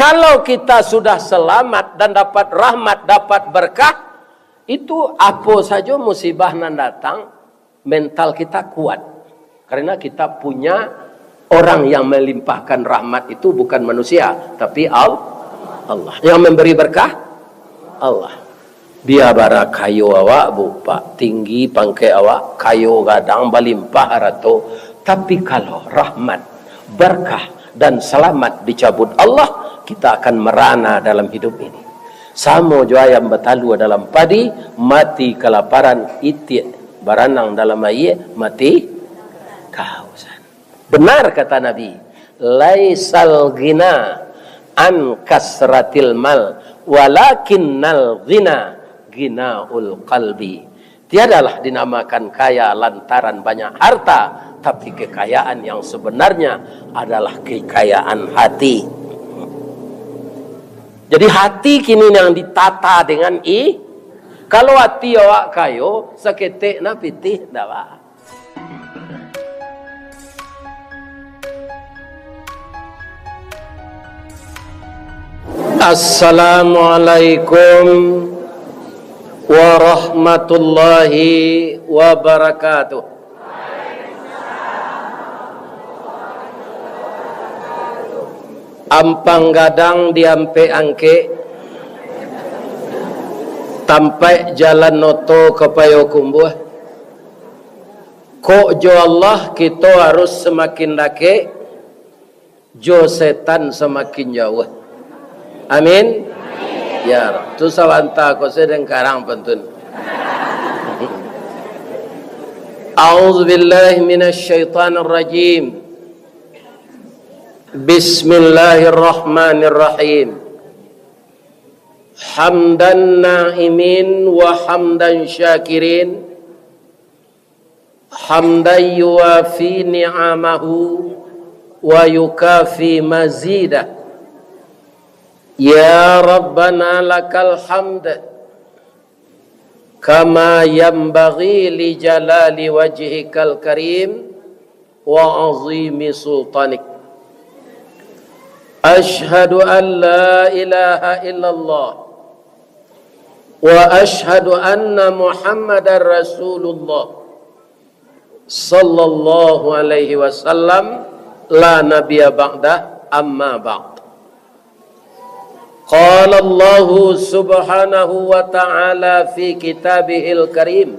Kalau kita sudah selamat dan dapat rahmat, dapat berkah, itu apa saja musibah nan datang, mental kita kuat. Karena kita punya orang yang melimpahkan rahmat itu bukan manusia, tapi Allah. Yang memberi berkah, Allah. Dia bara kayu awak bupak tinggi pangkai awak kayu gadang balimpah harato. Tapi kalau rahmat, berkah dan selamat dicabut Allah, kita akan merana dalam hidup ini. Sama jua yang betalu dalam padi, mati kelaparan, itik baranang dalam air, mati kehausan. Benar kata Nabi, laisal ghina an kasratil mal, walakinnal ghina ghinaul qalbi. Tiadalah dinamakan kaya lantaran banyak harta, tapi kekayaan yang sebenarnya adalah kekayaan hati. Jadi hati kini yang ditata dengan kalau hati awak kayo seketik na pitih dawa. Assalamualaikum warahmatullahi wabarakatuh. Ampang gadang diampe angke tampai jalan noto kepayo kumbuh. Kok jo Allah kita harus semakin dake, jo setan semakin jauh. Amin. Ya, tu sawanta ko sedeng karang pentun. A'udzu billahi minasy syaithanir rajim. Bismillahirrahmanirrahim. Hamdan na'imin wa hamdan syakirin. Hamdan yuwafi ni'amahu wa yukafi mazidah. Ya Rabbana lakal hamd kama yanbaghi li jalali wajhikal karim wa azimi sultanik. Ashhadu an la ilaha illallah wa ashhadu anna Muhammadar Rasulullah sallallahu alaihi wasallam la nabiyya ba'dah amma ba'd. Qala Allah subhanahu wa ta'ala fi kitabihil karim.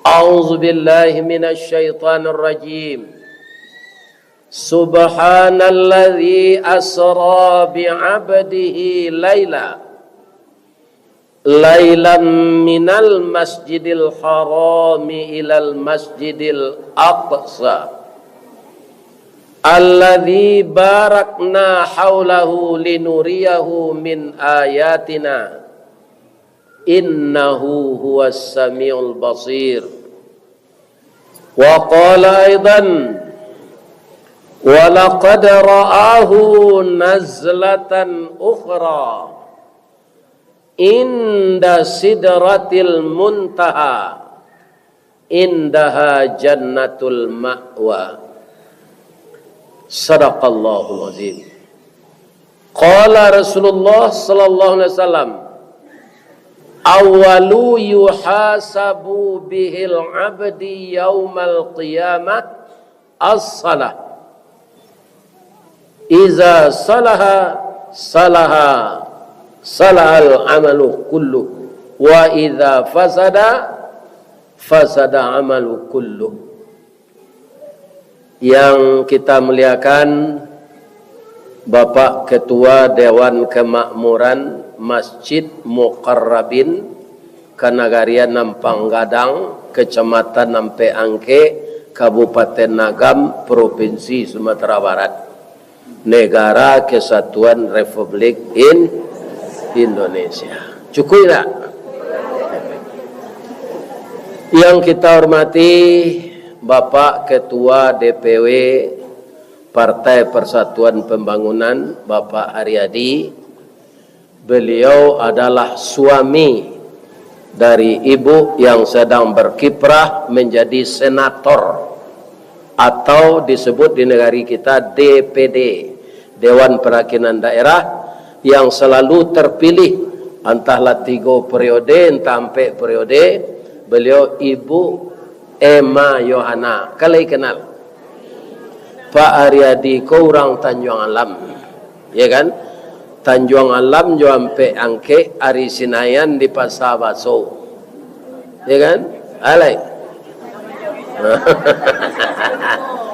A'udzu billahi minasy syaithanir rajim. Subhanalladzi asra bi'abdihi laylan minal masjidil harami ilal masjidil aqsa alladzi barakna haulahu linuriyahu min ayatina innahu huwas samiul basir. Wa qala aidan wa laqad ra'ahu nazlatan ukhra inda sidratil muntaha indaha jannatul ma'wa. Sadaqallahul azim. Qala Rasulullah sallallahu alaihi wasallam, awwalu yuhasabu bihil abdi yaumal qiyamah as-salah. Iza salahal amalu kullu wa idza fasada amalu kullu. Yang kita muliakan Bapak Ketua Dewan Kemakmuran Masjid Muqarrabin Kanagarian Nampang Gadang, Kecamatan Nampe Angke, Kabupaten Nagam, Provinsi Sumatera Barat, Negara Kesatuan Republik Indonesia. Cukup tak? Yang kita hormati Bapak Ketua DPW Partai Persatuan Pembangunan, Bapak Haryadi. Beliau adalah suami dari ibu yang sedang berkiprah menjadi senator atau disebut di negara kita DPD, Dewan Perakinan Daerah yang selalu terpilih entahlah 3 periode entah 4 periode. Beliau Ibu Emma Yohana. Kalian kenal Pak Aryadi ko orang Tanjung Alam, ya kan? Tanjung Alam jo ampe angke Ari Sinayan di Pasar Baso, ya kan? Alai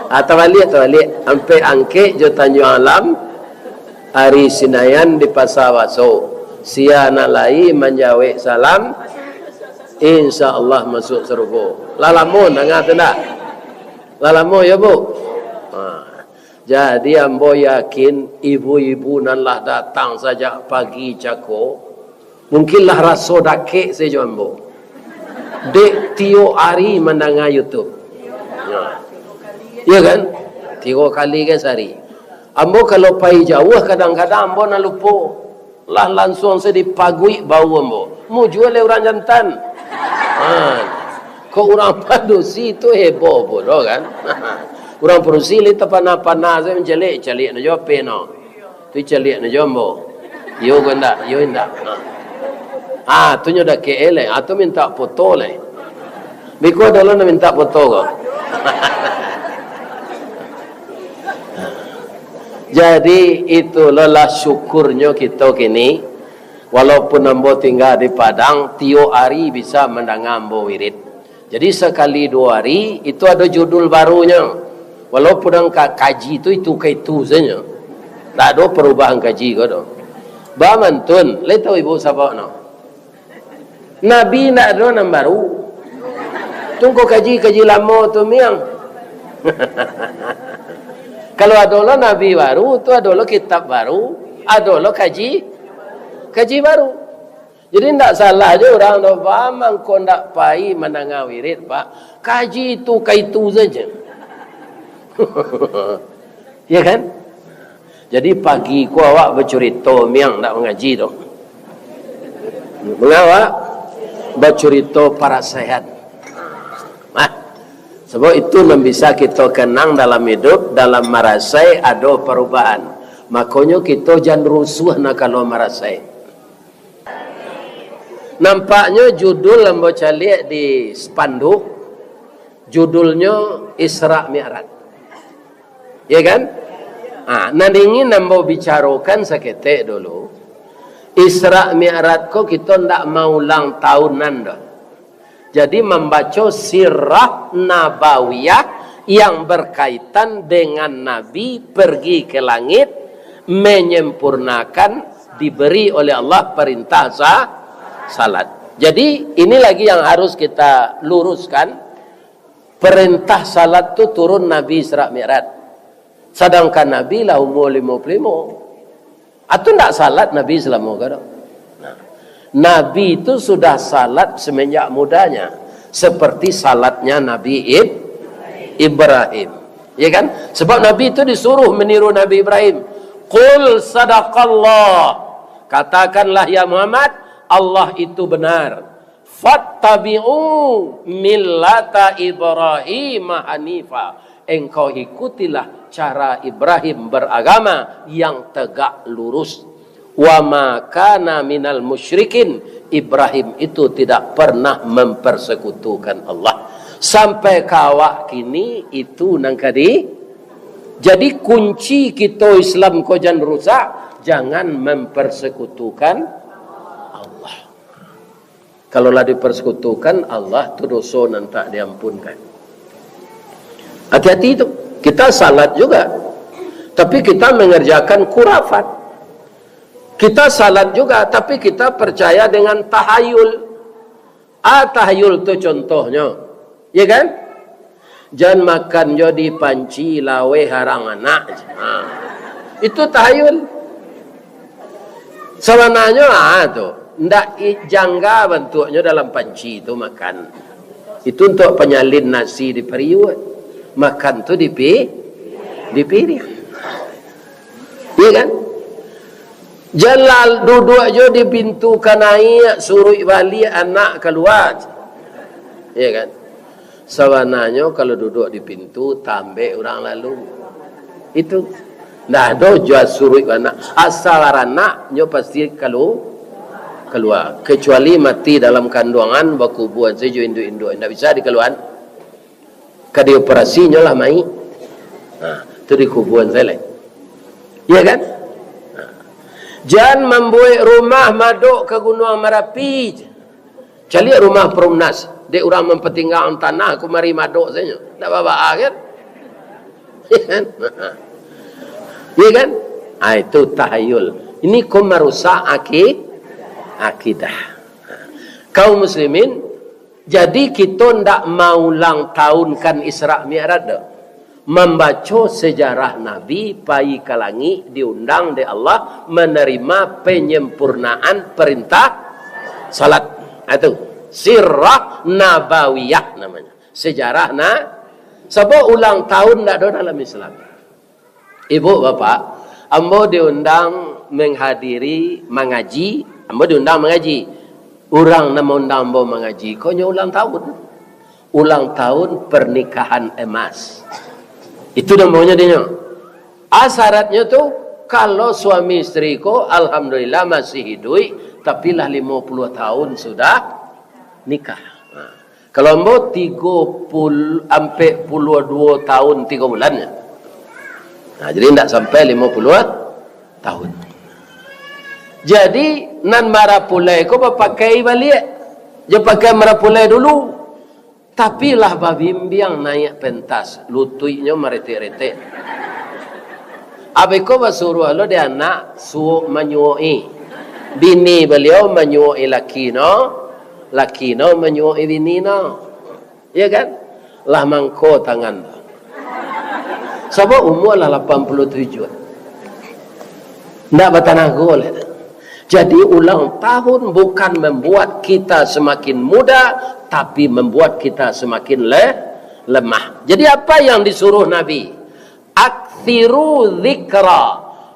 atau balik ampe angke jo Tanjung Alam Ari Sinayan di Pasar Baso. Siana lai menjawab salam, insya Allah masuk surga. Lalamun dengar tidak? Lalamun ya bu. Jadi ambo yakin ibu-ibu nanlah datang saja pagi cako, mungkinlah rasa dakik saja ambo. Dek tiap hari mendengar YouTube. Ya kan? 3 kali kan sehari. Ambo kalau pai jauh kadang-kadang ambo nak lupa. Lah langsung saya dipagui bau ambo. Mau jual orang jantan. Kau orang padusi tu heboh bodoh kan? Orang perusi li tapana-pana saya mencelik-celik na jo peno. Tu celik na jombo. Yo ganda, yo indak. Tu nyo dak KL atau minta foto le. Biko dalam na minta foto ko. Jadi itu lelah syukurnya kita kini, walaupun ambo tinggal di Padang, tiap hari bisa mendengar ambo wirid. Jadi sekali 2 hari itu ada judul barunya. Walaupun angka kaji itu saja. Tak ada perubahan kaji ko do. Ba mantun, le tahu ibu siapa no? Nabi nak ada nama baru. Tunggu kaji lama tu miang. Kalau adalah nabi baru, tu adalah kitab baru, adalah kaji baru. Jadi tidak salah je orang tu, Pak, mangko ndak pai mendengar wirid, Pak. Kaji itu saja. Ya kan? Jadi pagi ku awak bercerita miang nak mengaji tu. Mengawak bercerita para sehat. Sebab itu bisa kita kenang dalam hidup, dalam marasai ada perubahan. Makanya kita jangan rusuh nak kalau marasai. Nampaknya judul yang baca lihat di spanduk, judulnya Isra Mi'raj. Ya kan? Nanti ingin nambah bicarakan seketik dulu. Isra Mi'raj kok kita tidak mau ulang tahunan dah. Jadi membaca sirah nabawiyah yang berkaitan dengan Nabi pergi ke langit, menyempurnakan, diberi oleh Allah perintah salat. Jadi ini lagi yang harus kita luruskan. Perintah salat itu turun Nabi Isra Mi'raj. Sedangkan Nabi lah umur 55. Atau tidak salat Nabi selama kada. Nabi itu sudah salat semenjak mudanya, seperti salatnya Nabi Ibrahim, ya kan? Sebab Nabi itu disuruh meniru Nabi Ibrahim. Qul sadaqallah, katakanlah ya Muhammad, Allah itu benar. Fattabi'u millata Ibrahim hanifa, engkau ikutilah cara Ibrahim beragama yang tegak lurus. Wa ma kana minal musyrikin, Ibrahim itu tidak pernah mempersekutukan Allah. Sampai kawak kini itu nangkadi. Jadi kunci kita Islam ko jangan rusak, jangan mempersekutukan Allah. Kalaulah dipersekutukan Allah, tu dosa nanti tak diampunkan. Hati-hati itu. Kita salat juga, tapi kita mengerjakan kurafat. Kita salat juga, tapi kita percaya dengan tahayul. Tahayul itu contohnya, ya kan? Jangan makan jadi panci lawe harang anak. Itu tahayul. Sebenarnya tu ndak jangga bentuknya dalam panci itu makan. Itu untuk penyalin nasi di periuk. Makan tu di piring. Iya kan? Jalal duduk je di pintu kanai, suruh balik anak keluar. Ya kan? Sebenarnya kalau duduk di pintu tambah orang lalu. Itu Nah, do jual surut anak. Asal anak nyo pasti kalau keluar. Kecuali mati dalam kandungan bakubuan sejo induk-induk. Tidak bisa dikeluaran. Kadi operasi nyo lah mai. Nah, itu di kubuan saya. Iya kan? Nah. Jangan membuat rumah maduk ke Gunung Merapi. Cari rumah Perumnas. Dia orang mempertinggalkan tanah. Aku mari maduk saja. Tak apa-apa kan? Iya kan? Iya kan? Ah, itu tahayul. Ini kau merusak akidah. Kaum muslimin, jadi kita tidak mau ulang tahunkan Isra Mi'raj. Membaca sejarah Nabi pai kalangi diundang di Allah menerima penyempurnaan perintah salat. Itu sirah nabawiyah namanya. Sejarah sebab ulang tahun tidak ada dalam Islam. Ibu bapak, ambo diundang menghadiri mengaji, ambo diundang mengaji. Orang nama undang ambo mengaji, konya ulang tahun. Ulang tahun pernikahan emas. Itu namanya dia. Syaratnya tu kalau suami istri ko alhamdulillah masih hidup, tapi lah 50 tahun sudah nikah. Nah, kalau ambo 30 sampai 22 tahun 3 bulannya. Nah, jadi tidak sampai 50 tahun. Jadi nan marapulai ko pakai balik. Dia pakai marapulai dulu. Tapi lah babimbiang naik pentas. Lututnya meretik-retik. Abi ko basuruh lo dia anak suuk menyuai. Bini beliau menyuai laki no. Laki no menyuai bini no. Ya kan? Lah mangko tangan. Sebab umur lah 87. Tidak bertanah gol. Jadi ulang tahun bukan membuat kita semakin muda, tapi membuat kita semakin lemah. Jadi apa yang disuruh Nabi? Aktsiru dzikra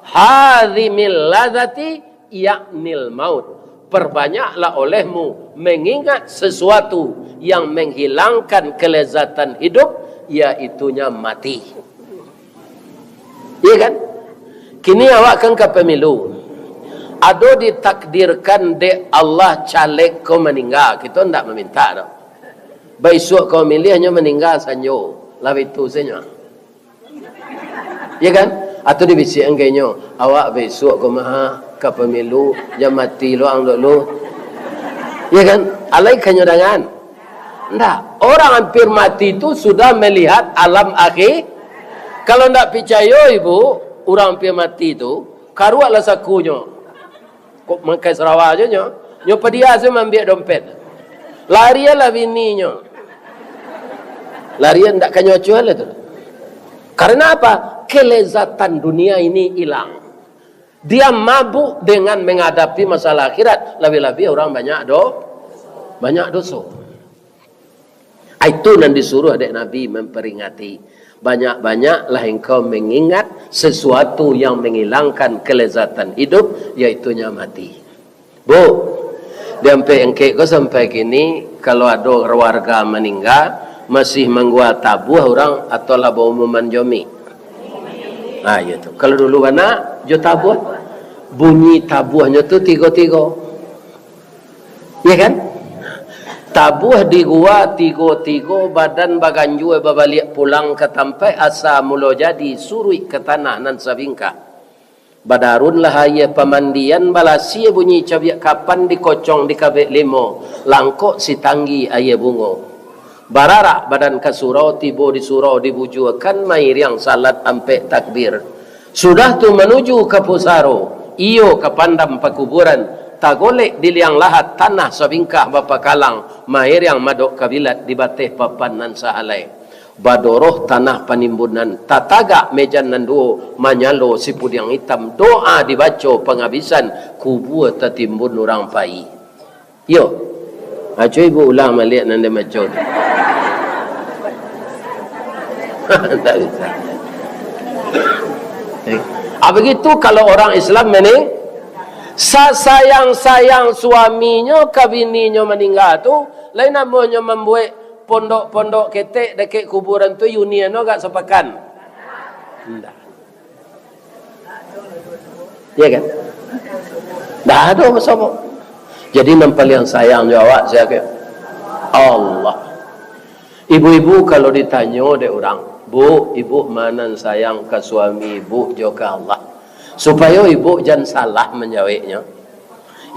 hadzimil ladzati ya'nil maut. Perbanyaklah olehmu mengingat sesuatu yang menghilangkan kelezatan hidup, yaitunya mati. Iya kan? Kini awak kan ke pemilu. Ado ditakdirkan de Allah caleg kau meninggal. Kita tidak meminta dah. Besok kau milih hanya meninggal sanyo. Lalu itu saja. Iya kan? Atau dibisik enggaknya. Awak besok kau maha ke pemilu. Jangan mati lu ang dulu. Iya kan? Alai kenyadangan. Tidak. Orang hampir mati itu sudah melihat alam akhir. Kalau tidak percaya ibu, orang hampir mati itu, karuatlah sakunya. Kok makai Sarawak aja nyo. Nyo pedia saya ambil dompet. Larialah bininya. Larian tak kanyo jual itu. Karena apa? Kelezatan dunia ini hilang. Dia mabuk dengan menghadapi masalah akhirat. Lebih-lebih orang banyak dosa. Itu yang disuruh adik Nabi memperingati. Banyak-banyaklah engkau mengingat sesuatu yang menghilangkan kelezatan hidup, yaitunya mati. Bu, sampai engkau sampai kini, kalau ada warga meninggal, masih menggua tabuh orang atau laba umuman jomi. Ah, itu. Kalau dulu mana, jo tabuh, bunyi tabuhnya tu tiga-tiga. Ya kan? Tabuh di gua tiga-tiga badan baganju babalik pulang ke tempat asa mula jadi surui ke tanah nan sabingka. Badarun lah ya pemandian balasi bunyi cabiak kapan dikocong di kabek limo langkok si tanggi ayah bungo. Bararak badan ke surau tibo di surau dibujuakan mair yang salat ampe takbir. Sudah tu menuju ke pusaro iyo ke pandam pakuburan. Tak golek di liang lahat tanah sabingkah bapa kalang mahir yang madok kabilat di bateh papan nan sahalai badoroh tanah panimbunan tataga mejan nan duo manyalo sipud yang hitam doa dibaca penghabisan kubur tertimbun orang pai. Yo acu ibu ulang melihat nan dia maco. Tak bisa. Begitu kalau orang Islam sayang suaminya ke bininya meninggal tu lain namanya membuat pondok-pondok ketek dekat kuburan tu union no gak sepakan. Enggak. Ya kan? Dah ada sama. Jadi nampal yang sayang jawab saya ke Allah. Ibu-ibu kalau ditanya dek orang, bu, ibu mana sayang ke suami ibu juga Allah. Supaya ibu jangan salah menjawabnya.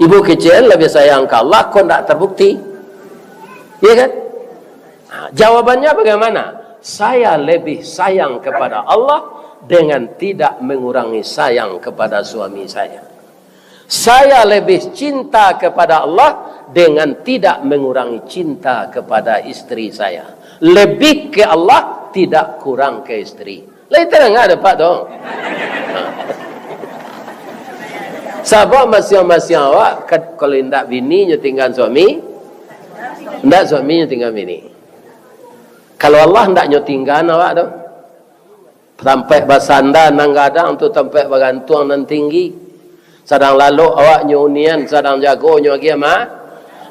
Ibu kecil lebih sayang ke Allah, kok tak terbukti. Ya kan? Nah, jawabannya bagaimana? Saya lebih sayang kepada Allah dengan tidak mengurangi sayang kepada suami saya. Saya lebih cinta kepada Allah dengan tidak mengurangi cinta kepada istri saya. Lebih ke Allah, tidak kurang ke istri. Lain terang ada Pak dong. Sahabat masing-masing awak kalau tidak bini tinggal suami, tidak suami tinggal bini. Kalau Allah tidak tinggal awak dong. Sampai basanda nang gadang tu sampai bagantuang nan tinggi. Sedang lalu awak nyunian, sedang jago nyo lagi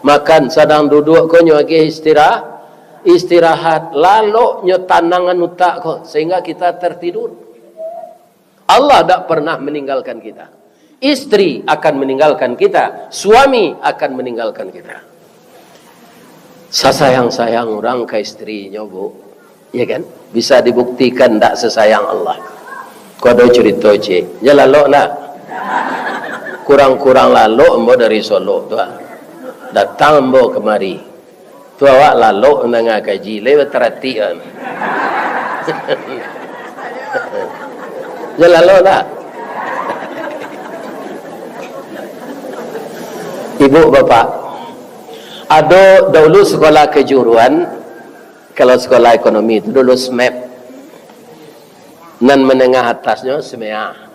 makan, sedang duduk ko nyo lagi istirahat, lalu nyo tanangan utak ko sehingga kita tertidur. Allah tak pernah meninggalkan kita. Istri akan meninggalkan kita, suami akan meninggalkan kita. Sesayang-sayang orang ke istrinya, bu, ya kan? Bisa dibuktikan tak sesayang Allah. Kau ada cerita cik, ya lalu nak. Kurang-kurang lalu embo dari Solo tu, datang embo kemari. Tu awak lalu nengah kaji, lewat terhatian. Ya lalu nak. Ibu bapak, ada dahulu sekolah kejuruan, kalau sekolah ekonomi itu dulu SMEP, nan menengah atasnya SMEA.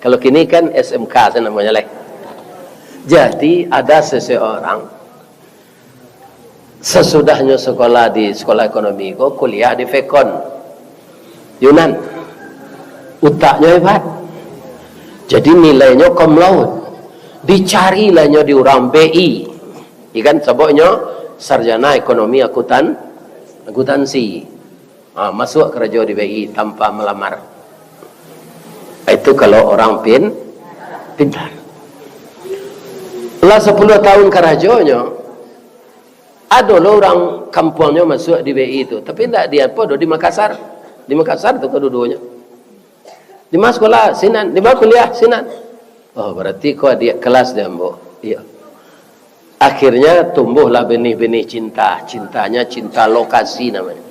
Kalau kini kan SMK namanya lah. Jadi ada seseorang sesudahnya sekolah di sekolah ekonomi, kok kuliah di Fekon, Yunan, utaknya hebat. Jadi nilainya cum laude. Dicari lahnya di orang BI, ikan sebabnya sarjana ekonomi akuntansi, masuk kerja di BI tanpa melamar. Itu kalau orang pintar. Setelah 10 tahun kerjanya, ada loh orang kampungnya masuk di BI itu, tapi tidak dia apa, di Makassar. Di Makassar itu kedua-duanya. Di mana sekolah Sinan, di mana kuliah Sinan. Oh, berarti kau dia kelas dia, mbok. Iya. Akhirnya tumbuhlah benih-benih cinta. Cintanya cinta lokasi namanya.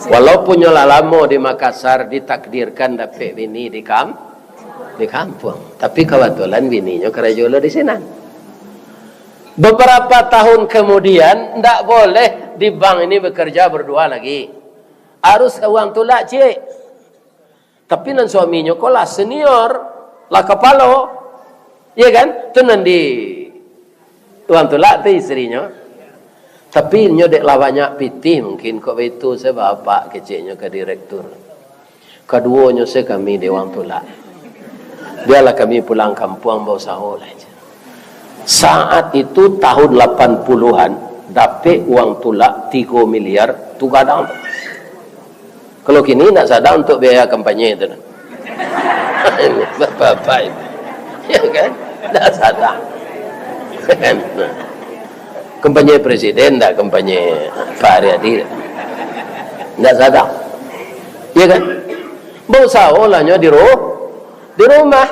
Walaupun nyola lama di Makassar ditakdirkan dapat bini di kampung. Tapi kebetulan bininya kerja di sini. Beberapa tahun kemudian tidak boleh di bank ini bekerja berdua lagi. Harus uang tulak cik. Tapi nan suaminya kolah senior. Lah kepala, ya kan? Tu nanti tuan tulak tu istrinya. Tapi nyodek lah banyak pitih mungkin kok itu saya bapak kecilnya ke direktur. Keduanya saya kami dewan tulak. Biarlah kami pulang kampung bawa sahur aja. Saat itu tahun 80-an dapat uang tulak 3 miliar tu kadang. Kalau kini nak sadar untuk biaya kampanye itu. Bapak itu, ya kan? Tak sadar. Kampanye presiden, tak kampanye Pak Haryadi, tak sadar. Ya kan? Berusaha olahnya di rumah.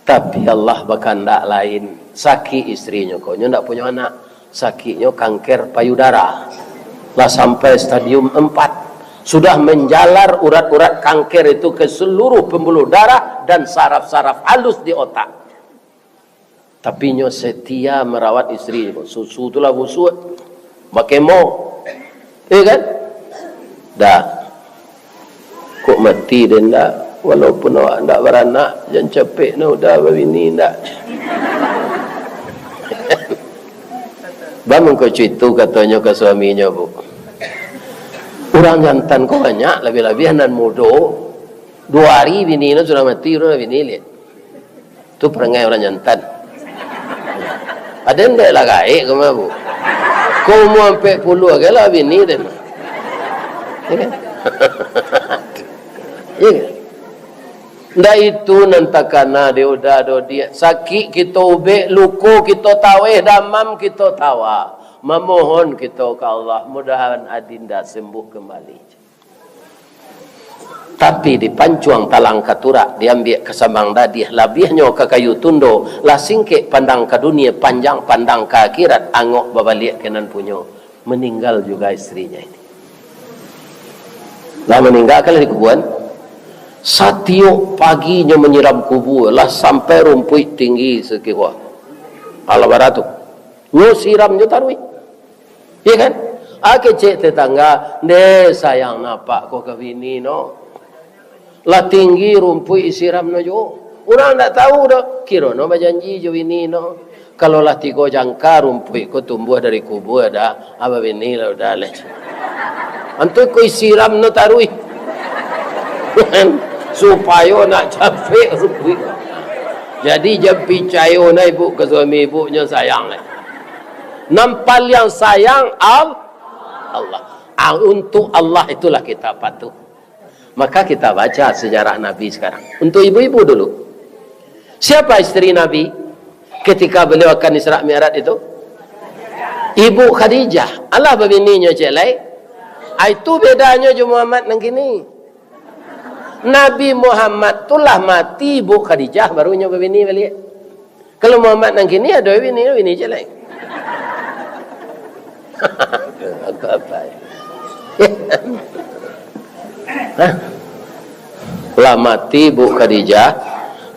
Tapi Allah berkehendak lain. Sakit istrinya, koknya tak punya anak. Sakitnya kanker payudara. Lah sampai stadium 4. Sudah menjalar urat-urat kanker itu ke seluruh pembuluh darah dan saraf-saraf halus di otak. Tapi nyo setia merawat istri. Susu itulah busuk. Makemo. Ya kan? Dah. Kok mati dia tak? Walaupun awak tak beranak, jangan capek nak udah begini tak. Bang kau cerita katanya ke suaminya, bu. Orang jantan kau banyak, lebih-lebih anak muda. 2 hari bini itu sudah mati, sudah bini lihat. Itu perangai orang jantan. Ada yang tak lah kaya ke mana, bu? Kau mau sampai 10 lagi lah bini dia. Ya kan? Ya kan? Ndak itu nantakana dia udah dia sakit kita ubek, luku kita taweh, damam kita tawa. Memohon kita ke Allah, mudahan adinda sembuh kembali. Tapi di pancuang talang katurak diambil ke sambang dadih, labihnya ke kayu tundo, lah singkik pandang ke dunia, panjang pandang ke akhirat, angok babalik kenan punyo. Meninggal juga istrinya ini. Lah meninggal kali di kuburan. Satiuk paginya menyiram kubur, lah sampai rumput tinggi sekiranya. Ala baratu. Nyo siramnya tarwi. Iya kan? Ake cek tetangga, "Ne sayang napak kau kawini no." Lah tinggi rumput isiram no jo. Orang tak tahu dah. Kira no berjanji jo ini no. Kalau lah 3 jangka rumput ko tumbuh dari kubur dah, apa ini lah udah leh. Antu ko isiram no tarui. Supaya nak capek rumput. Jadi jepi cayo na ibu ke suami ibunya sayang leh. Nampal yang sayang Allah. Untuk Allah itulah kita patuh. Maka kita baca sejarah Nabi sekarang. Untuk ibu-ibu dulu. Siapa istri Nabi ketika beliau akan Isra Mi'raj itu? Ibu Khadijah. Allah babininya celai. Itu bedanya je Muhammad nang kini. Nabi Muhammad tulah mati Ibu Khadijah barunya babini balik. Kalau Muhammad nang kini ada bini celai. Apa? Lah mati Bu Khadijah,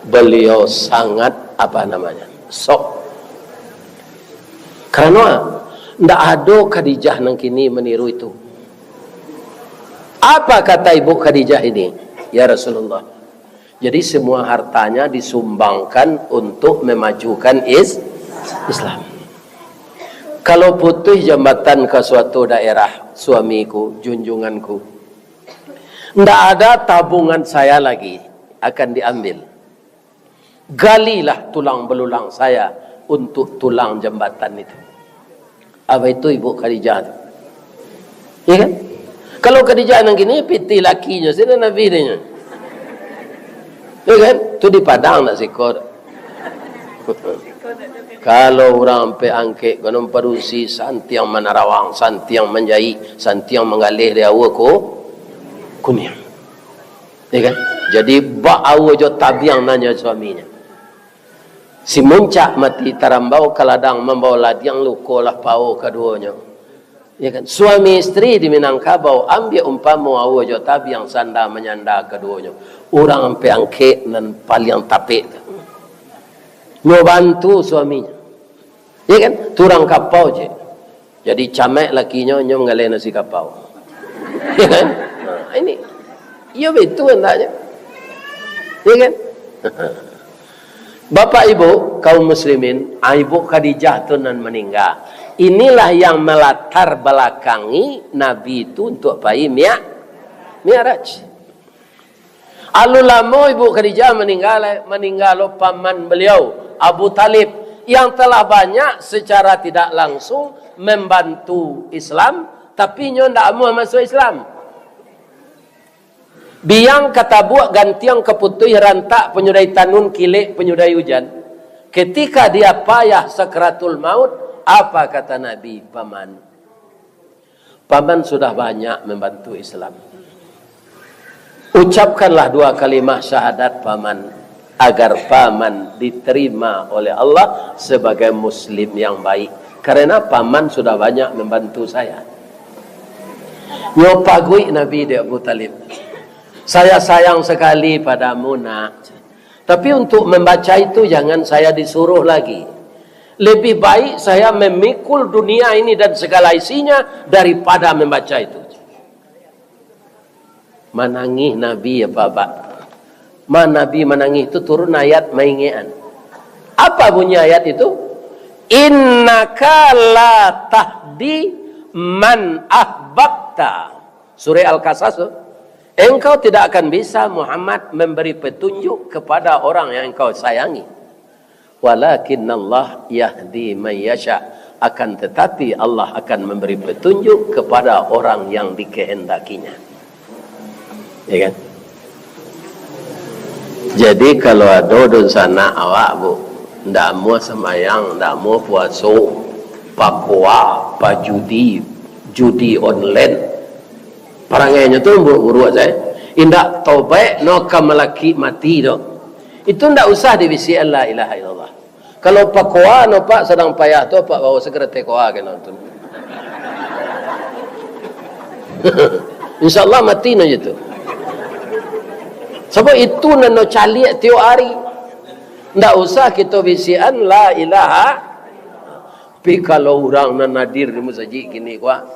beliau sangat apa namanya sok. Karena ndak ada Khadijah nang kini meniru itu. Apa kata Ibu Khadijah ini? Ya Rasulullah. Jadi semua hartanya disumbangkan untuk memajukan Islam. Kalau putus jambatan ke suatu daerah, suamiku, junjunganku, ndak ada tabungan saya lagi akan diambil. Galilah tulang belulang saya untuk tulang jambatan itu. Apa itu Ibu Khadijah? Ya kan? Kalau Khadijah nang gini piti lakinya, sini Nabi nya. Ya kan? Tu di Padang nak sikor. Kalau orang pe angke gunung parusi santiang menarawang, santiang menjai, santiang mengalih dia awako kunyah. Ya kan? Jadi ba awo jo tabiang nanya suaminya. Si muncak mati tarambau kaladang membawa ladiang lukolah pau keduanya. Ya kan? Suami istri di Minangkabau ambil umpamu awo jo tabiang sanda menyanda keduanya. Orang pe angke nan paling tapik. Nyo bantu suaminya. Ya kan? Turang kapau je. Jadi camek lakinya nyo mengalih nasi kapau. Ya kan? Nah, ini. Ya betul entahnya. Ya kan? Bapak Ibu kaum muslimin, Ibu Khadijah tu nan meninggal. Inilah yang melatar belakangi Nabi itu untuk pergi Mi'raj. Alulama Ibu Khadijah meninggal paman beliau Abu Talib yang telah banyak secara tidak langsung membantu Islam, tapi nyo ndak mau masuk Islam. Biang kata buat gantiang keputui rantak penyudai tanun kilik penyudai hujan. Ketika dia payah sakratul maut, apa kata Nabi? Paman sudah banyak membantu Islam. Ucapkanlah 2 kalimah syahadat paman, agar paman diterima oleh Allah sebagai muslim yang baik. Karena paman sudah banyak membantu saya. Nyopagui Nabi di Abu Talib. Saya sayang sekali padamu nak. Tapi untuk membaca itu jangan saya disuruh lagi. Lebih baik saya memikul dunia ini dan segala isinya daripada membaca itu. Menangis Nabi ya Bapak. Nabi menangis itu turun ayat maingian. Apa bunyi ayat itu? Innaka la tahdi man ahbabta. Surah Al-Qasas. Engkau tidak akan bisa Muhammad memberi petunjuk kepada orang yang engkau sayangi. Walakinnallah yahdi man yasha. Akan tetapi Allah akan memberi petunjuk kepada orang yang dikehendakinya. Ya kan? Jadi kalau ada di sana awak bu, ndak mau semayang, ndak mau puasa, pakwa, pajudi, judi online, perangainya tu urut saya. Indak taubat no kamalaki mati do. Itu ndak usah divisi la ilaha illallah. Kalau pakwa no pak sedang payah tu pak bawa segera tekoa ke nonton. InsyaAllah mati no itu. Sebab itu nano caliak tiap hari. Ndak usah kita visian la ilaha. Tapi kalau orang nan hadir di masjid gini kuah.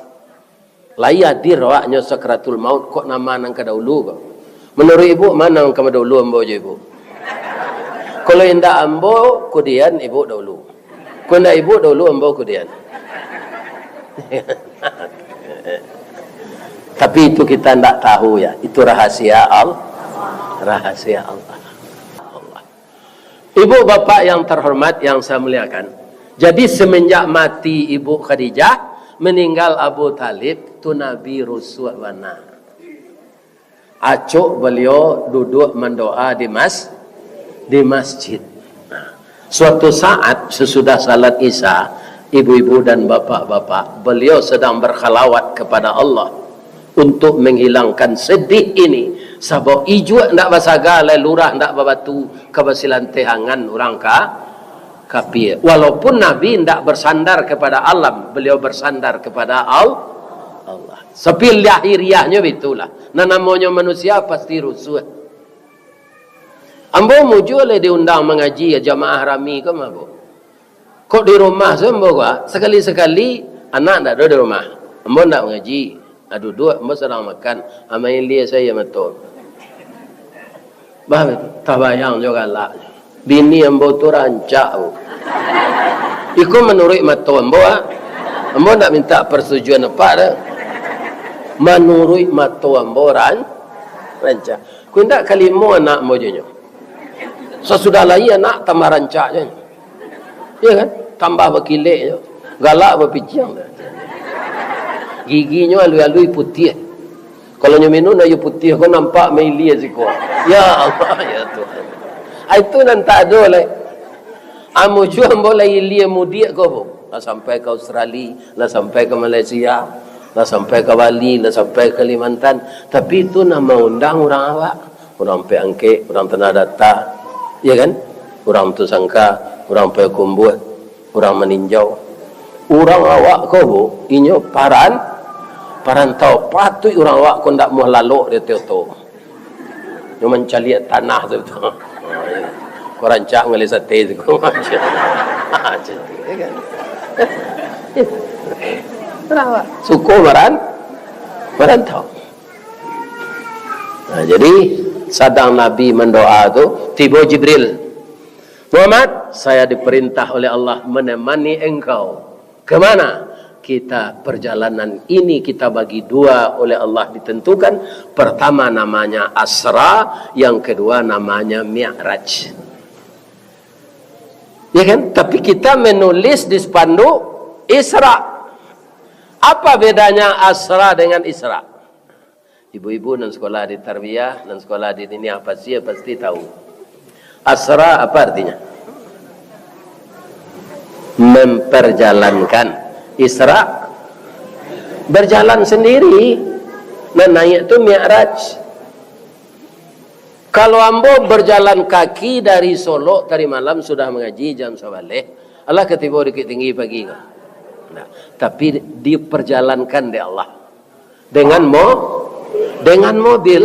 Lai hadir awaknya sakratul maut kok nama nang kadahulu kok. Menurut ibu mana nang kadahulu ambo je ibu? Kalau indah ambo kemudian ibu dahulu. Kalau indah ibu dahulu ambo kemudian. Tapi itu kita ndak tahu ya. Itu rahasia Allah. Rahasia Allah. Ibu bapak yang terhormat yang saya muliakan. Jadi semenjak mati Ibu Khadijah, meninggal Abu Talib, tu Nabi Rasul wana. Acuk beliau duduk mendoa di masjid. Suatu saat sesudah salat Isya, ibu-ibu dan bapak-bapak, beliau sedang berkhalawat kepada Allah untuk menghilangkan sedih ini. Sebab ijua ndak basaga lelurah ndak babatu kebasilan tehangan orang kafir. Walaupun Nabi ndak bersandar kepada alam, beliau bersandar kepada Allah. Sepil lahiriahnya itulah. Nah namanya manusia pasti rusuh. Ambo muju le diundang mengaji jamaah rami ke mabo. Kok di rumah sembo gua sekali-sekali anak ndak ada di rumah. Ambo ndak mengaji. Duduk ambo sedang makan. Amain dia saya betul. Bah tabayang juga lah. Bini ambo tu rancak. Iku menurut mata ambo. Ambo nak minta persetujuan apa dah. Menurut mata ambo rancak. Ku ndak kalimo anak ambo je. Sesudah lagi anak tambah rancak je. Ya kan? Tambah berkilik je. Galak berpicang dah. Giginya alui-alui putih. Kalau nyeminu na yu putih kau nampak meli aziko. Ya Allah ya Tuhan. Itu nan tak ada le. Amu jua boleh ilia mudia kau bu. Lah sampai ke Australia, lah sampai ke Malaysia, lah sampai ke Bali, lah sampai ke Kalimantan. Tapi itu nama undang orang awak. Orang pe angke, orang tanah data. Ya kan? Orang tu sangka, orang pe kumbul, orang meninjau. Orang awak kau bu, inyo parantau patut orang awak kau ndak mau lalok dia tu. Dia mencari tanah tu. Kau rancak ngali sate tu kau macam. Kan? Awak suku merantau. Nah, jadi sedang Nabi mendoa tu, tiba Jibril. Muhammad, saya diperintah oleh Allah menemani engkau. Kemana? Kita perjalanan ini kita bagi dua oleh Allah ditentukan. Pertama namanya Asra, yang kedua namanya Mi'raj. Ya kan? Tapi kita menulis di spanduk Isra. Apa bedanya Asra dengan Isra? Ibu-ibu dan sekolah di tarbiyah dan sekolah di ini apa sih pasti tahu. Asra apa artinya? Memperjalankan. Isra berjalan sendiri. Nah naik itu Mi'raj. Kalau ambo berjalan kaki dari Solo tadi malam sudah mengaji jam sebalik, Allah ketiba dikit tinggi pagi. Nah, tapi diperjalankan di Allah dengan mobil,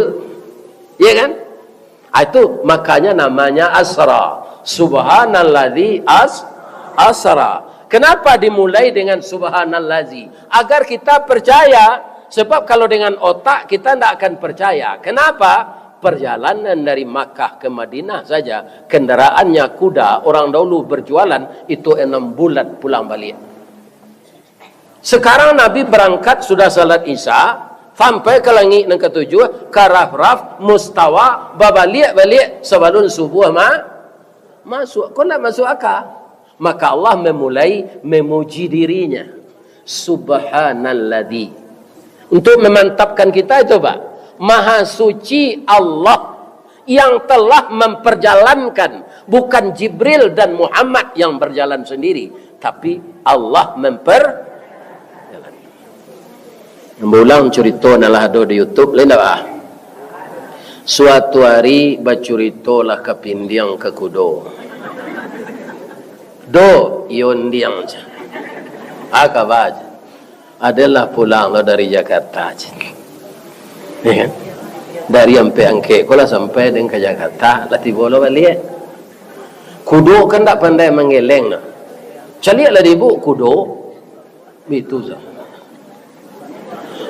ya kan? Itu makanya namanya Asra. Subhanalladzi asra. Kenapa dimulai dengan subhanallazi? Agar kita percaya. Sebab kalau dengan otak kita tidak akan percaya. Kenapa? Perjalanan dari Makkah ke Madinah saja, kendaraannya kuda, orang dahulu berjualan, itu 6 bulan pulang balik. Sekarang Nabi berangkat sudah salat Isya, sampai ke langit yang ketujuh, ke Raf-Raf, Mustawa, balik sebelum subuh masuk. Kau nak masuk akal? Maka Allah memulai memuji dirinya. Subhanalladzi. Untuk memantapkan kita itu Pak. Maha suci Allah yang telah memperjalankan, bukan Jibril dan Muhammad yang berjalan sendiri, tapi Allah memperjalankan. Membulang cerita nalah ada di YouTube lain dah. Suatu hari bacurito lah ke pindiang ke kudo. Do yondiang je. Aka baca. Adalah pulang lo dari Jakarta je. Ya kan? Dari sampai angke, kalau sampai dengan ke Jakarta, lah tiba lo balik. Kudo kan tak pandai mengeleng nak. Caliak lah ibu kudo, itu sah.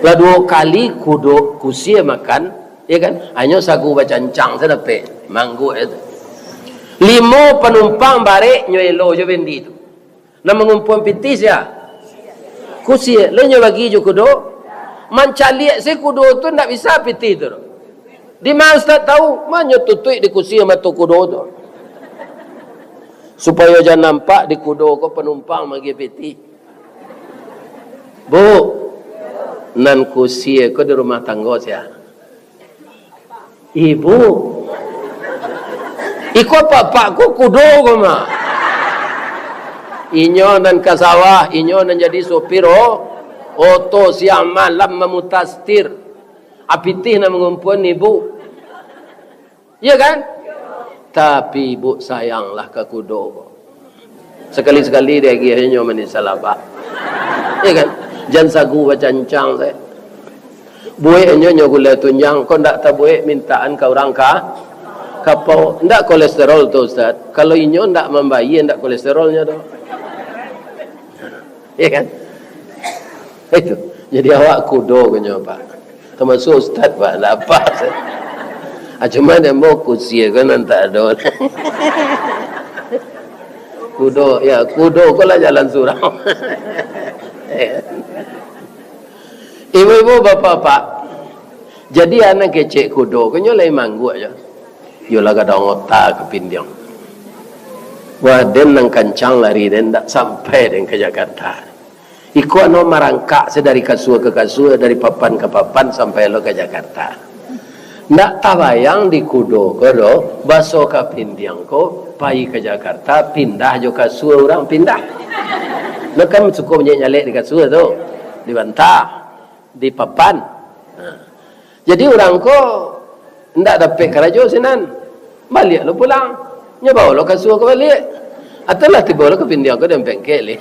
Lah 2 kali kudo kusia makan, ya kan? Hanya sagu bacancang saya dapat manggu itu. 5 penumpang barek nyoelo jo bendi itu. Nak mengumpul pitis ya. Kusia, lenyo bagi jo kudo. Mancaliak si kudo tu tak bisa pitis tu. Di mana ustaz tahu? Mana tutui di kusia matu kudo tu. Supaya jangan nampak di kudo ko penumpang bagi piti. Bu, nan kusia ko di rumah tangga saya. Ibu, iko pak ko kudo ko mah. Inyo nan kasawah, inyo nan jadi sopir oto siang malam memutastir. Apitih nak mengumpul ibu. Ya kan? Tapi ibu sayanglah ke kudo. Sekali-sekali dia hanya menisalabah. Ya kan? Jangan sagu bacancang saya. Buik hanya gula tunjang. Kau tak tak buik mintaan ke orang kapau. Tak kolesterol tu Ustaz. Kalau inyo tak membayi, tak kolesterolnya tu. Ya kan? Itu. Jadi awak kudo punya Pak. Termasuk Ustaz Pak. Tak apa. Cuma dia mau kusia kan tak ada. Kudo, ya kudo kau lah jalan surau. Ibu-ibu, bapak-bapak. Jadi anak kecek kudo, kau nyolai manggu aja. Yolah kada ngotak ke pindiang. Wah, den nang kancang lari den tak sampai den ke Jakarta. Iku ano marangkak sedari kasua ke kasua, dari papan ke papan sampai lo ke Jakarta. Ndak tabayang di kudo kodo baso ke pindiang ko pai ke Jakarta pindah jo kasua orang pindah. Lo kan cukup nyalek di kasua tu, dibantah, di papan. Jadi orang ko ndak dapat kerajo sinan. Balik lo pulang. Nya bawa lo kasua ko balik. Atalah tiba lo ke pindiang ko dan bengkel.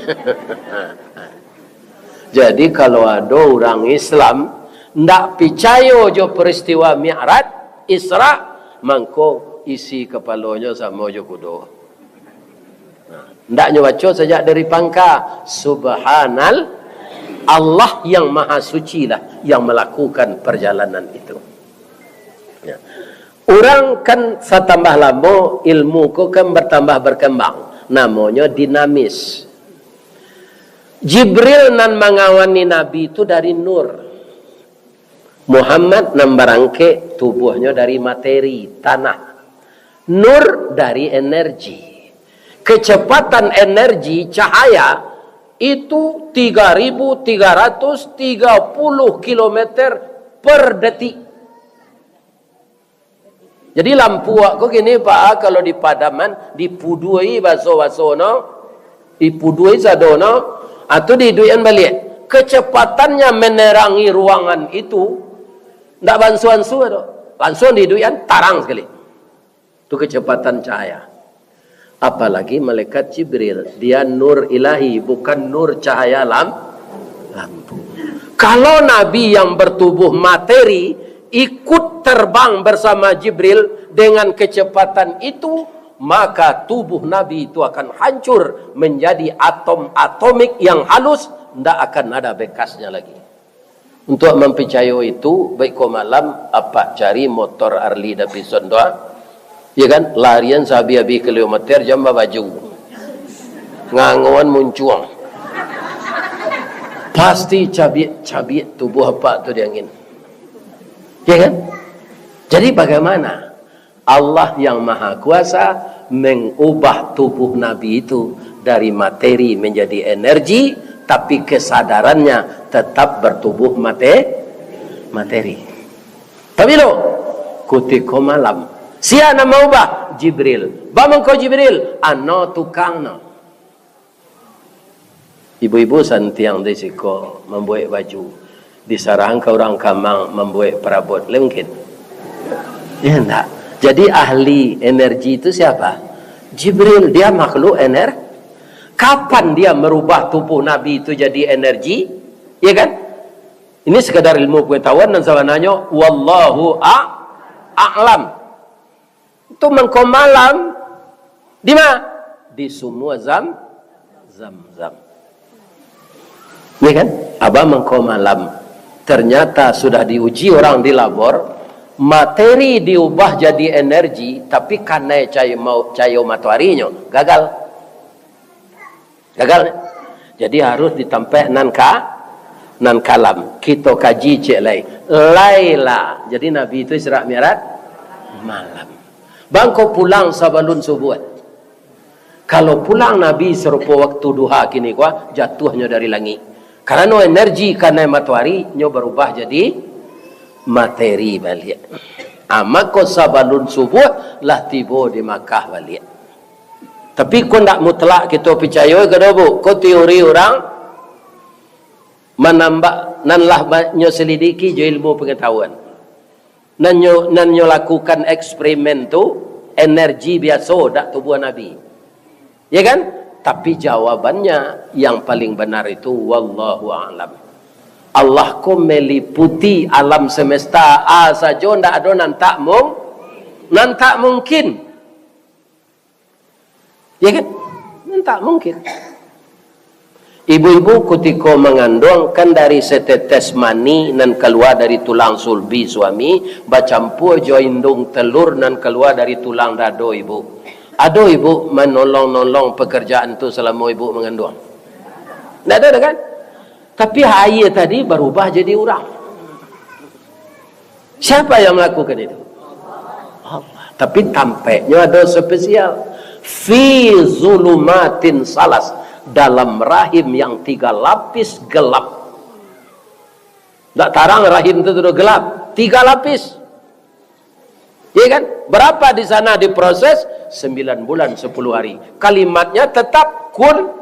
Jadi kalau ada orang Islam ndak percaya jo peristiwa Mi'raj, Isra, mangko isi kepalanya sama jo kudo. Ndak nyo baca sejak dari pangka subhanal Allah yang maha suci lah yang melakukan perjalanan itu. Ya. Orang kan setambah lama ilmu ko kan bertambah berkembang. Namanya dinamis. Jibril nan mengawani Nabi itu dari nur. Muhammad nambarangke tubuhnya dari materi, tanah. Nur dari energi. Kecepatan energi cahaya itu 3.330 km per detik. Jadi lampu aku gini Pak, kalau di padaman dipudui baso-baso no, dipudui sadono atau diduian balik. Kecepatannya menerangi ruangan itu ndak bansuan-suan tu. Langsung diduian tarang sekali. Itu kecepatan cahaya. Apalagi malaikat Jibril, dia nur ilahi, bukan nur cahaya lampu. Kalau Nabi yang bertubuh materi ikut terbang bersama Jibril dengan kecepatan itu, maka tubuh Nabi itu akan hancur menjadi atom-atomik yang halus, ndak akan ada bekasnya lagi. Untuk mempercayai itu, baik kau malam apa cari motor Harley Davidson doa, ya kan, larian sabi-abi kilometer jam baju, nganguan muncuang, pasti cabit tubuh apa tu dia angin, ya kan? Jadi bagaimana Allah yang maha kuasa mengubah tubuh Nabi itu dari materi menjadi energi, tapi kesadarannya tetap bertubuh materi. Tapi lo, ketika malam Sia nama ubah Jibril. Bamang kau Jibril, ano tukang no. Ibu-ibu santiang di siko membuat baju. Disarang ke orang kamang membuat perabot. Mungkin? Ya enggak. Jadi ahli energi itu siapa? Jibril. Dia makhluk energi. Kapan dia merubah tubuh Nabi itu jadi energi? Ya kan? Ini sekadar ilmu pengetahuan dan sawananya wallahu a'lam. Itu mengko malam di mana? Di semua zam-zam. Ya kan? Abah mengko malam. Ternyata sudah diuji orang di labor, materi diubah jadi energi, tapi karena cahaya mataharinya gagal. Jadi harus ditempel nan kalam. Kita kaji cek laila. Jadi Nabi itu Isra Mi'raj malam. Bangko pulang sabalun subuh. Kalau pulang Nabi serupa waktu duha kini kuah jatuhnya dari langit. Karena energi karena matahari nyo berubah jadi materi balik. Maka sabalun subuh lah tiba di Makkah balik. Tapi kau tak mutlak kita percaya ke bu? Kau teori orang menambah nanlah nyo selidiki jo ilmu pengetahuan. Nanyo lakukan eksperimen tu energi biasa dak tubuh Nabi. Ya kan? Tapi jawabannya yang paling benar itu wallahu a'lam. Allah ko meliputi alam semesta saja ndak ada nan tak mungkin. Ya kan? Nan tak mungkin. Ibu-ibu ketika mengandung kan dari setetes mani nan keluar dari tulang sulbi suami bacampur jo indung telur nan keluar dari tulang dado ibu. Ada ibu menolong pekerjaan tu selama ibu mengandung? Tidak ada kan? Tapi air tadi berubah jadi orang. Siapa yang melakukan itu? Allah. Tapi tampaknya ada spesial. Fi zulumatin salas. Dalam rahim yang 3 lapis gelap. Tak tarang rahim itu sudah gelap. 3 lapis. Ya kan? Berapa di sana diproses? 9 bulan 10 hari. Kalimatnya tetap kun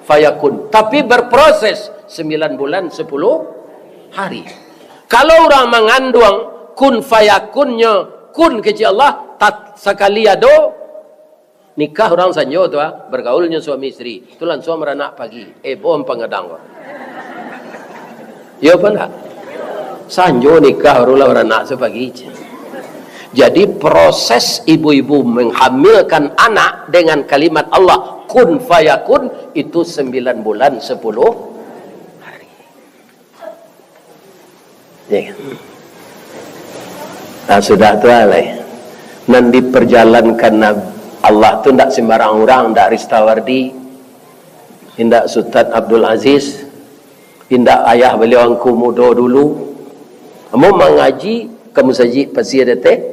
fayakun. Tapi berproses 9 bulan 10 hari. Kalau orang mengandung kun fayakunnya kun kecil Allah tak sekali ado nikah orang sanjo tu bergaulnya suami istri. Tulan suami anak pagi. Bom pengedang. Ya apa enggak? Sanjo nikah orang anak sepagi. Jadi proses ibu-ibu menghamilkan anak dengan kalimat Allah kun fayakun itu 9 bulan 10 hari. Ya. Nah, sudah tu alai. Nan diperjalankan Allah tu tidak sembarang orang, tidak Ristawardi, tidak Sultan Abdul Aziz, tidak ayah beliau angku muda dulu. Kamu mengaji kamu saji pasti ada teh.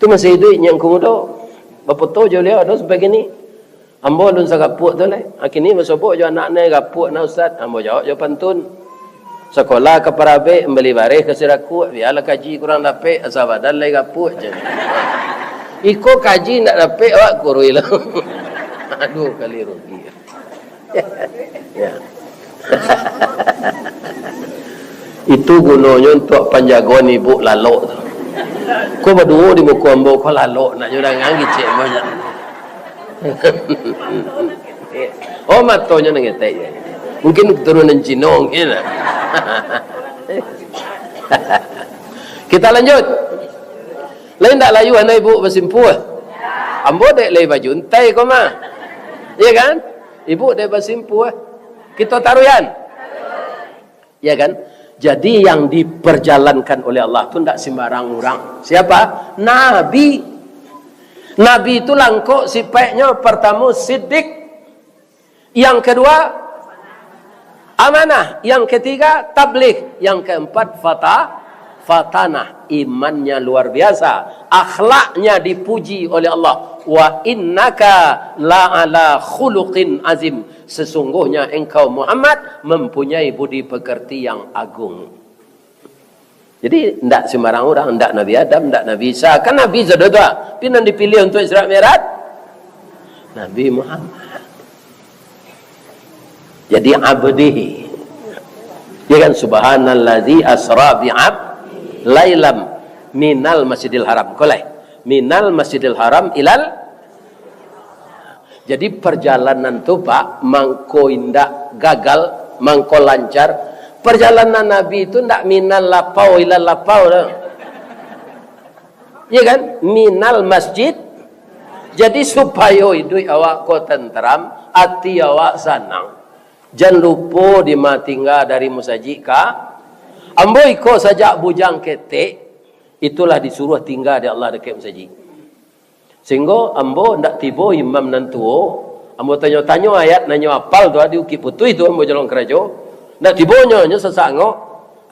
Tu masih hidup yang kudo. Bapa tu je beliau ada sebegini. Ambo lun sagapuk tu lah. Akini masubuk je anak ni gapuk na ustaz. Ambo jawab je pantun. Sekolah ke Parabe membeli baris ke Siraku, biarlah kaji kurang dapat asal badan lai gapuk je. Iko kaji nak dapat awak kurui lah. Aduh kali rugi. Ya. Itu gunanya untuk penjagaan ibu lalok tu. Kau berdua di muka ambo kau lalok nak nyurang angin cek banyak. Oh matonya nengetek je. Mungkin keturunan Cina mungkin. Kita lanjut. Lain tak layu anak ibu bersimpu. Ambo dek lay baju entai kau mah. Ya kan? Ibu dek bersimpu. Kita taruyan. Ya kan? Jadi yang diperjalankan oleh Allah itu tidak sembarang orang. Siapa? Nabi. Nabi itu langkuk sifatnya pertama siddiq. Yang kedua amanah. Yang ketiga tabligh. Yang keempat fatanah. Imannya luar biasa. Akhlaknya dipuji oleh Allah. Wa innaka la'ala khuluqin azim. Sesungguhnya engkau Muhammad mempunyai budi pekerti yang agung. Jadi tidak sembarang orang, tidak Nabi Adam, tidak Nabi Isa. Kan Nabi sudah tua. Tapi yang dipilih untuk Isra Mi'raj Nabi Muhammad. Jadi abdihi. Ya kan, subhanallazi asra bi'ab lailam minal masjidil haram. Koleh. Minal masjidil haram ilal. Jadi perjalanan tu Pak, mangko indak gagal, mangko lancar. Perjalanan Nabi itu ndak minal lapau ilal lapau. Ya kan? Minal masjid. Jadi supaya hidup awak ko tenteram, hati awak senang. Jangan lupa di tinggal dari musaji ka. Ambo iko sajak bujang ketek, itulah disuruh tinggal di Allah dekat musaji. Sehingga ambo ndak tiba imam nantuo, ambo tanya-tanya ayat nanya apal tu di ukip putu itu ambo jalan kerajo. Ndak tiba nyonya sesango,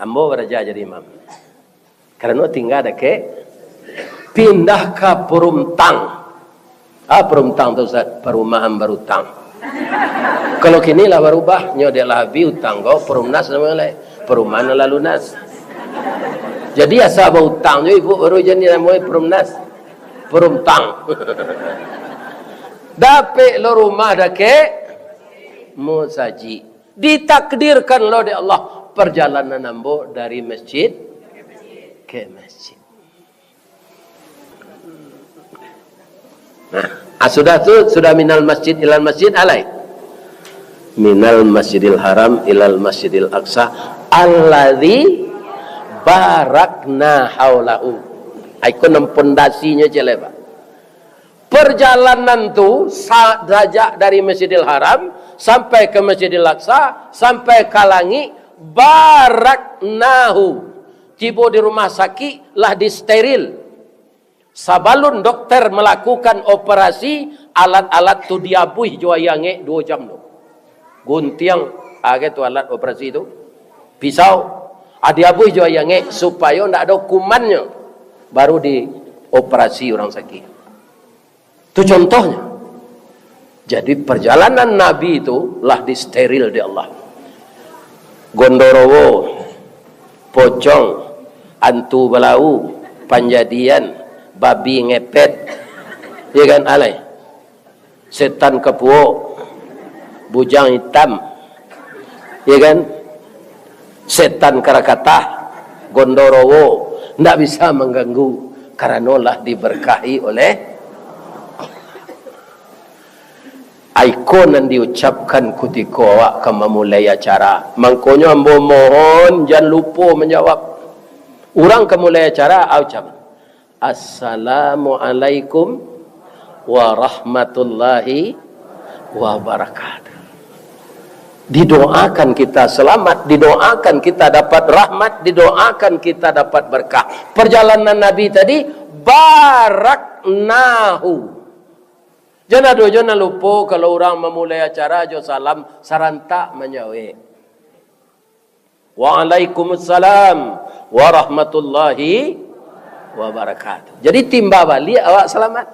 ambo beraja jadi imam. Karena tinggal dekat pindah ke Perumtang. Perumtang tu Ustaz, perumahan berutang. Kalau kini lah berubah, nyodek lah habis utang kau perumnas namanya lah, perumahan lalu nas. Jadi asal berutang je ibu baru jadi namanya perumnas, perumtang. Dapat lo rumah dake musaji, ditakdirkan lo di Allah perjalanan ambo dari masjid ke masjid. Nah, sudah minal masjid ilal masjid alai. Minal masjidil haram ilal masjidil aqsa alladzi barakna haulahu. Ikon pondasinya jeleba. Perjalanan tu sajak dari Masjidil Haram sampai ke Masjidil Aqsa sampai ke langit baraknahu. Tiba di rumah sakit lah disteril. Sabalun dokter melakukan operasi, alat-alat tu diabuih jua yange 2 jam tu. Guntiang tu alat operasi itu. Pisau diabuih jua yange supaya ndak ada kumannya. Baru dioperasi orang sakit. Itu contohnya. Jadi perjalanan Nabi itu lah disteril di Allah. Gondorowo, pocong, antu belau, panjadian, babi ngepet, ya kan alai, setan kepuo, bujang hitam, ya kan, setan karakatah, gondorowo, tidak bisa mengganggu karena lah diberkahi oleh ikon yang diucapkan ketika awak akan memulai acara. Makanya ambo mohon jangan lupa menjawab. Orang akan mulai acara ucap Assalamualaikum warahmatullahi wabarakatuh. Didoakan kita selamat, didoakan kita dapat rahmat, didoakan kita dapat berkah. Perjalanan Nabi tadi baraknahu. Jangan lupa kalau orang memulai acara jo salam sarantak menyawe. Waalaikumsalam warahmatullahi wabarakatuh. Jadi timba balik awak selamat.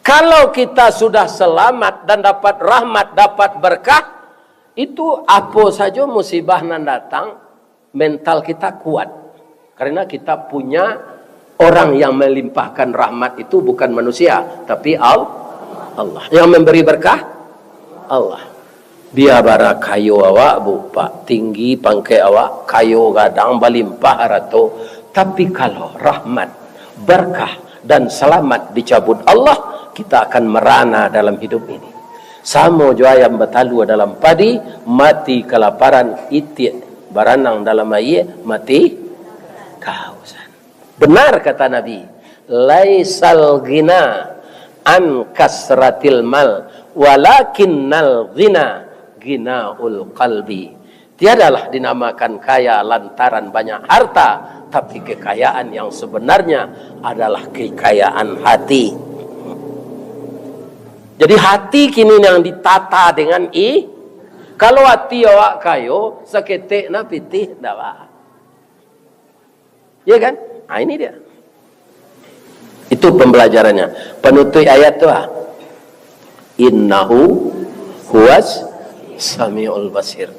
Kalau kita sudah selamat dan dapat rahmat, dapat berkah, itu apa saja musibah nan datang, mental kita kuat. Karena kita punya orang yang melimpahkan rahmat itu bukan manusia, tapi Allah. Yang memberi berkah Allah. Dia bara kayu awak bupa tinggi pangkai awak kayu gadang balimpah harato. Tapi kalau rahmat, berkah dan selamat dicabut Allah, kita akan merana dalam hidup ini. Sama jua yang betalu dalam padi, mati kelaparan, itik baranang dalam air, mati kehausan. Benar kata Nabi, laisal ghina an kasratil mal walakinnal ghina ghinaul qalbi. Tiadalah dinamakan kaya lantaran banyak harta, tapi kekayaan yang sebenarnya adalah kekayaan hati. Jadi hati kini yang ditata dengan kalau hati awak kayo seketik na pitih dawa. Ya kan? Nah, ini dia. Itu pembelajarannya. Penutup ayat tu Innahu huwas samiul basir.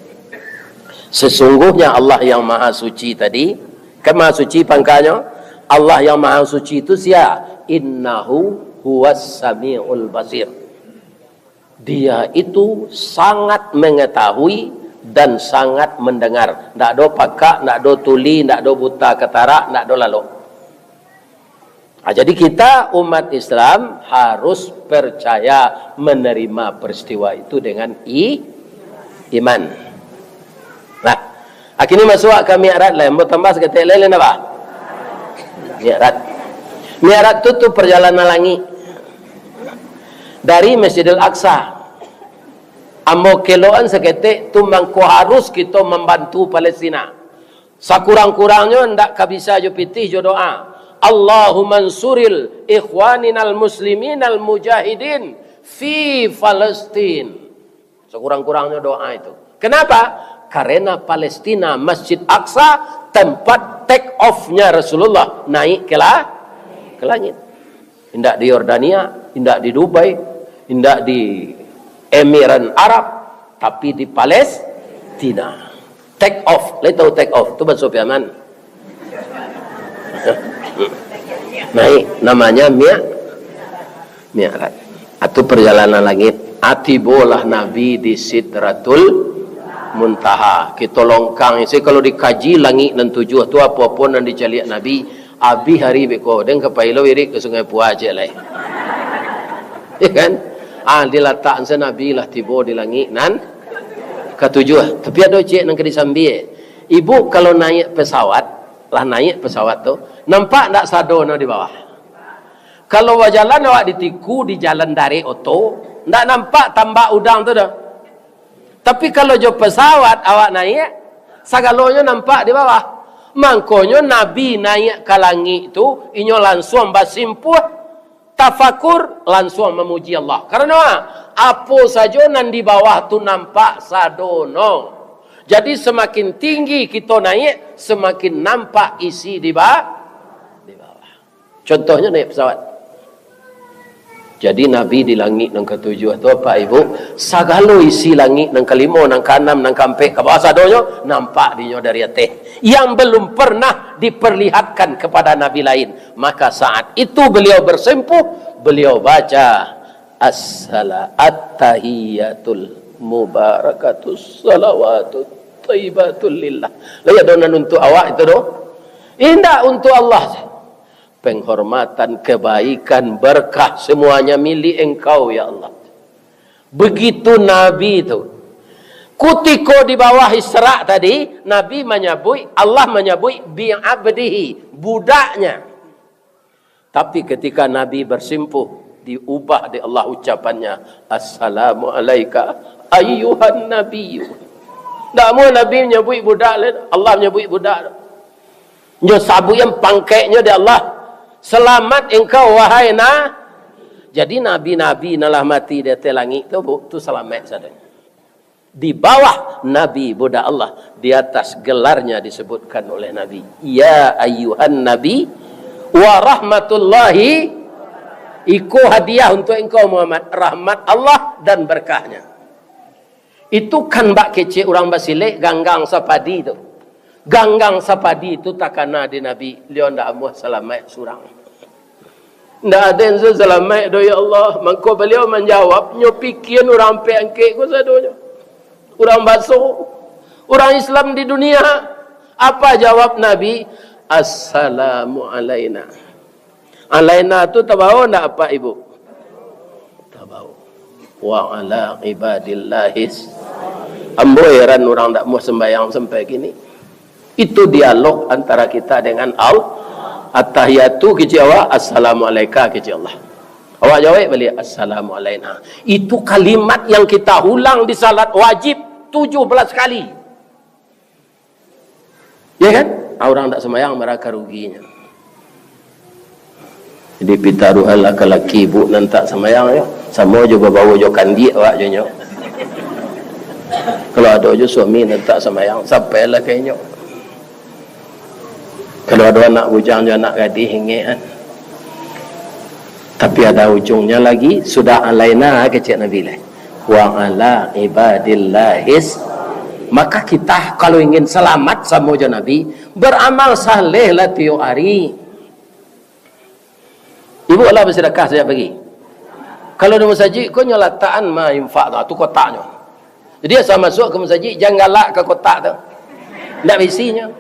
Sesungguhnya Allah yang maha suci tadi Kan maha suci pangkanya. Allah yang maha suci itu siapa? Innahu huwas sami'ul basir. Dia itu sangat mengetahui dan sangat mendengar. Tak ada pakak, tak ada tuli, tak ada buta ketara, tak ada lalu. Jadi kita umat Islam harus percaya menerima peristiwa itu dengan iman. Nah, akhirnya masuk ke mi'raj lain. Mau tambah seketik lain apa? Mi'raj. Mi'raj itu perjalanan langit dari Masjidil Aqsa. Ambo kiloan seketik tu mangko harus kita membantu Palestina. Sakurang-kurangnya ndak kabisa jo pitih jo doa. Allahumma ansuril ikhwaninal musliminal mujahidin fi Palestin. Sekurang-kurangnya doa itu. Kenapa? Karena Palestina, Masjid Aqsa, tempat take off-nya Rasulullah naik ke langit. Tidak di Yordania, tidak di Dubai, tidak di Emirat Arab, tapi di Palestina. Take off, lihat tahu take off, itu bahasa Yaman. Naik, namanya Mi'raj. Atau perjalanan langit. Atibolah Nabi di Sidratul Muntaha. Kita longkang isi kalau dikaji langit dan tujuh tu apa-apa yang dicaliak Nabi. Abi hari beko dan kepailo irik ke Sungai Puah je lai. Ya kan? Diletak sa Nabi lah tiba di langit nan ketujuh. Tapi ada cik nang kedisambi. Ibu kalau naik pesawat, lah naik pesawat tu, nampak tak sadono di bawah. Kalau jalan awak ditiku di jalan dari oto, tak nampak tambak udang tu dah. Tapi kalau jo pesawat awak naik, sagalonya nampak di bawah. Mangkonyo Nabi naik ke langit tu, inyo langsung basimpuh, tafakur, langsung memuji Allah. Karena apa saja nan di bawah tu nampak sadono. Jadi semakin tinggi kita naik, semakin nampak isi di bawah. Contohnya naik pesawat. Jadi Nabi di langit yang ketujuh tu apa ibu? Sagalo isi langit yang kelima, yang keenam, yang keempat, ke bawah sadonyo nampak dinyo dari atas. Yang belum pernah diperlihatkan kepada Nabi lain. Maka saat itu beliau bersempuh, beliau baca at-tahiyatul mubarakatus salawatut thayyibatul lillah. Lihat donan untuk awak itu doh. Indah untuk Allah. Penghormatan, kebaikan, berkah semuanya milik engkau ya Allah. Begitu Nabi itu. Kutiko di bawah Isra tadi, Nabi menyebut, Allah menyebut bi'abdihi, budaknya. Tapi ketika Nabi bersimpuh, diubah di Allah ucapannya, Assalamualaikum ayyuhan nabiyyu. Tak mau Nabi menyebut budak, Allah menyebut budak. Nyo sabu yang pangkainya di Allah. Selamat engkau wahai na. Jadi nabi-nabi nalah mati di atas langit tu selamat saja. Di bawah Nabi budak Allah, di atas gelarnya disebutkan oleh Nabi, ya ayyuhan nabi wa rahmatullahi. Iku hadiah untuk engkau Muhammad, rahmat Allah dan berkahnya. Itu kan bak kecil orang Basilek ganggang sapadi tu. Ganggang sapadi itu tak kena di Nabi. Dia ndak amuh selamat surang. Ndak ada yang selamat do ya Allah. Maka beliau menjawab, nyo pikian orang peangkek ko sadonya. Orang basuh, orang Islam di dunia. Apa jawab Nabi? Assalamu alaina. Alaina tu tabaho ndak apa ibu? Tabaho. Wa ala ibadillahis. Ambo heran orang ndak mau sembahyang sampai gini. Itu dialog antara kita dengan Allah. At-tahiyatu kecil awak, assalamualaikum kecil Allah. Awak jawab balik, assalamualaikum. Itu kalimat yang kita ulang di salat wajib 17 kali. Ya kan? Orang tak sembahyang mereka ruginya. Jadi pitaruhan laki-laki ibu nan tak sembahyang ya. Sama juga bawa jo kandi awak jo. Kalau ada jo suami nan tak sembahyang, sampailah kayaknya. Kalau ada anak bujang dan anak gadis hingian. Tapi ada ujungnya lagi, sudah alaina kecil Nabi lah. Wa ala ibadillahis. Maka kita kalau ingin selamat sama jo Nabi, beramal saleh lah tiap hari. Ibu Allah bersedekah saya bagi. Kalau di masjid kau nyalataan ma infak tu kotaknya. Jadi asal masuk ke masjid jangan galak ke kotak tu. Ndak isinya.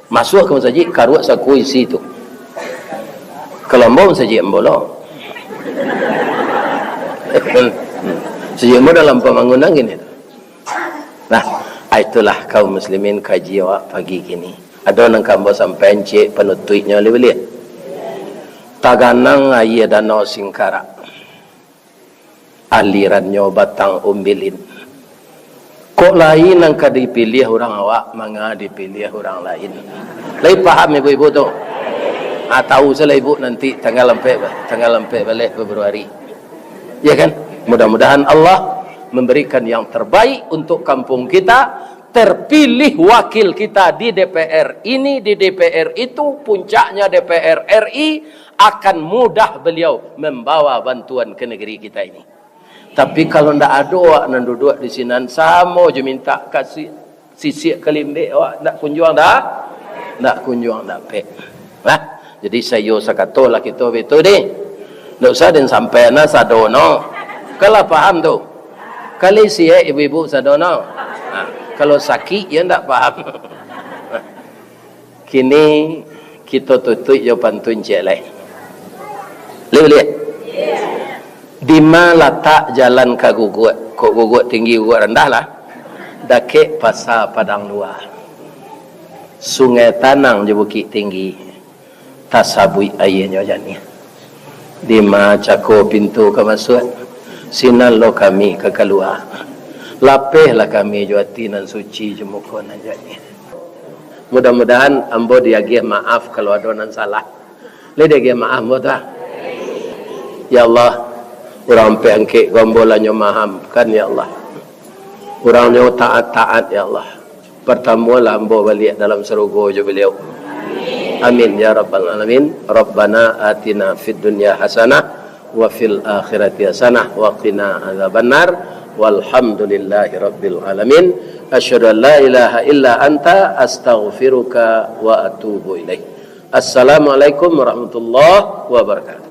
Masuk ke masjid karuat saku isi tu. Kalau mau masjid embolong. Sejumlah dalam pembangunan gini. Nah, itulah kaum muslimin kaji awak pagi gini. Ada orang kambo sampai cek penutupnya lebih lihat. Taganang ayah danau singkara. Alirannya batang umbilin. Kok lain yang dipilih orang awak, manga dipilih orang lain. Lain paham ibu-ibu tu? Tahu saya ibu nanti tanggal lempe balik Februari. Ya kan? Mudah-mudahan Allah memberikan yang terbaik untuk kampung kita. Terpilih wakil kita di DPR ini, di DPR itu, puncaknya DPR RI, akan mudah beliau membawa bantuan ke negeri kita ini. Tapi kalau ndak ada awak nan duduk di sini sama je minta kasih sisik kelimbe awak ndak kunjuang dah. Ndak kunjuang dak pe. Nah, jadi saya sakatolah kita betul deh. Ndak usah den sampai na sadono. Kalau paham tu. Kali siap ibu-ibu sadono. Nah, kalau sakit ya ndak paham. Kini kita tutup yo pantun cek lain. Lihat. Di mana letak jalan ke gugut? Kok gugut tinggi, gugut rendah lah. Dakek pasar padang luar. Sungai Tanang je bukit tinggi. Tasabui airnya jani. Di mana cako pintu ke masuk. Sinan lo kami ke keluar. Lapehlah kami juati nan suci jemukon ajani. Mudah-mudahan ambo diagih maaf kalau ada nan salah. Le diagih maaf mudah. Ya Allah, orang pengke gombolannya mahamkan ya Allah. Orangnya taat-taat ya Allah. Pertama lambo balik dalam serugo je beliau. Amin ya rabbal alamin. Rabbana atina fid dunya hasanah wa fil akhirati hasanah wa qina adzabannar. Walhamdulillahi rabbil alamin. Asyhadu an la ilaha illa anta astaghfiruka wa atubu ilaik. Assalamualaikum warahmatullahi wabarakatuh.